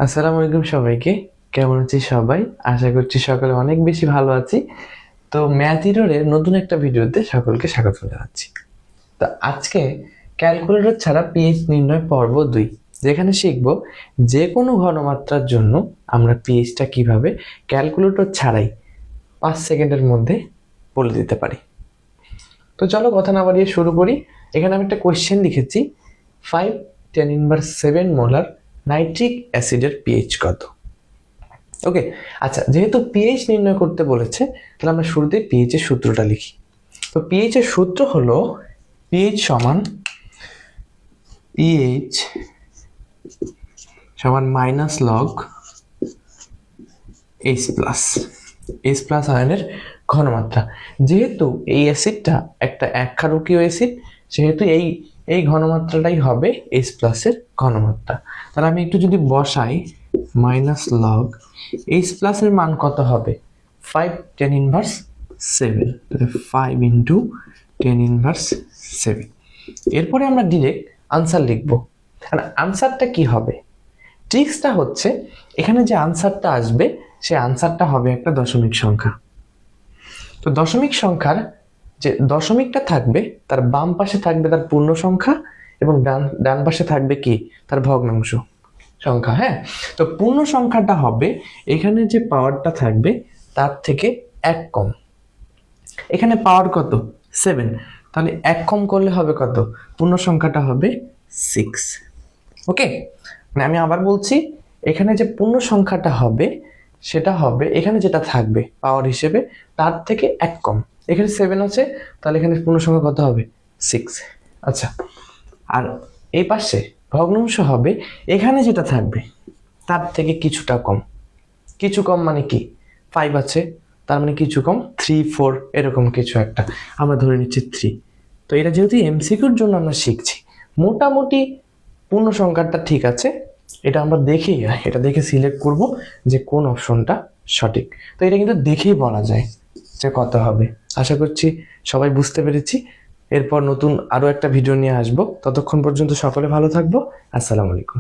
আসসালামু আলাইকুম সবাইকে। কেমন আছি সবাই? আশা করছি সকালে অনেক বেশি ভালো আছি। তো ম্যাথ হিরোর নতুন একটা ভিডিওতে সকলকে স্বাগত জানাচ্ছি। তো আজকে ক্যালকুলেটর ছাড়া পিএইচ নির্ণয় পর্ব 2, যেখানে শিখব যে কোনো ঘনমাত্রার জন্য আমরা পিএইচটা কিভাবে ক্যালকুলেটর ছাড়াই 5 সেকেন্ডের মধ্যে বলে দিতে পারি। তো চলো কথা না বাড়িয়ে শুরু করি। এখানে আমি একটা কোয়েশ্চেন লিখেছি, 5 10⁻7 মোলার নাইট্রিক অ্যাসিডের পিএইচ কত? ওকে, আচ্ছা, যেহেতু পিএইচ নির্ণয় করতে বলেছে তাহলে আমরা শুরুতে পিএইচ এর সূত্রটা লিখি। তো পিএইচ এর সূত্র হলো পিএইচ সমান মাইনাস লগ এইচ প্লাস আয়নের ঘনমাত্রা। যেহেতু এই অ্যাসিডটা একটা একক্ষারকীয় অ্যাসিড, সেহেতু এই ঘনমাত্রাটাই হবে এইচ প্লাসের ঘনমাত্রা। তাহলে আমি একটু যদি বসাই, মাইনাস লগ এইচ প্লাসের মান কত হবে? 5 10⁻7, 5 ইন্টু 10⁻7। এরপরে আমরা ডিরেক্ট আনসার লিখবো। আর আনসারটা কি হবে? ট্রিক্সটা হচ্ছে, এখানে যে আনসারটা আসবে সে আনসারটা হবে একটা দশমিক সংখ্যা। তো দশমিক সংখ্যার যে দশমিকটা থাকবে তার বাম পাশে থাকবে তার পূর্ণ সংখ্যা এবং ডান পাশে থাকবে কি? তার ভগ্নাংশ সংখ্যা। হ্যাঁ, তো পূর্ণ সংখ্যাটা হবে এখানে যে পাওয়ারটা থাকবে তার থেকে 1 কম। এখানে পাওয়ার কত? 7, তাহলে 1 কম করলে হবে কত? পূর্ণ সংখ্যাটা হবে 6। ওকে, মানে আমি আবার বলছি, এখানে যে পূর্ণ সংখ্যাটা হবে সেটা হবে এখানে যেটা থাকবে পাওয়ার হিসেবে তার থেকে 1 কম। এখানে 7 আছে, তাহলে এখানে পূর্ণ সংখ্যা কত হবে? 6। আচ্ছা, আর এই পাশে ভগ্নাংশ হবে এখানে যেটা থাকবে তার থেকে কিছুটা কম। কিছু কম মানে কি? 5 আছে, তার মানে কিছু কম 3 4 এরকম কিছু একটা, আমরা ধরে নিচ্ছি 3। তো এটা যেহেতু এমসিকিউর জন্য আমরা শিখছি, মোটামুটি পূর্ণ সংখ্যাটা ঠিক আছে। এটা আমরা দেখে সিলেক্ট করব যে কোন অপশনটা সঠিক। তো এটা কিন্তু দেখেই বলা যায় যে কত হবে। আশা করছি সবাই বুঝতে পেরেছি। এরপর নতুন আরো একটা ভিডিও নিয়ে আসবো। ততক্ষণ পর্যন্ত সকলে ভালো থাকবো। আসসালামু আলাইকুম।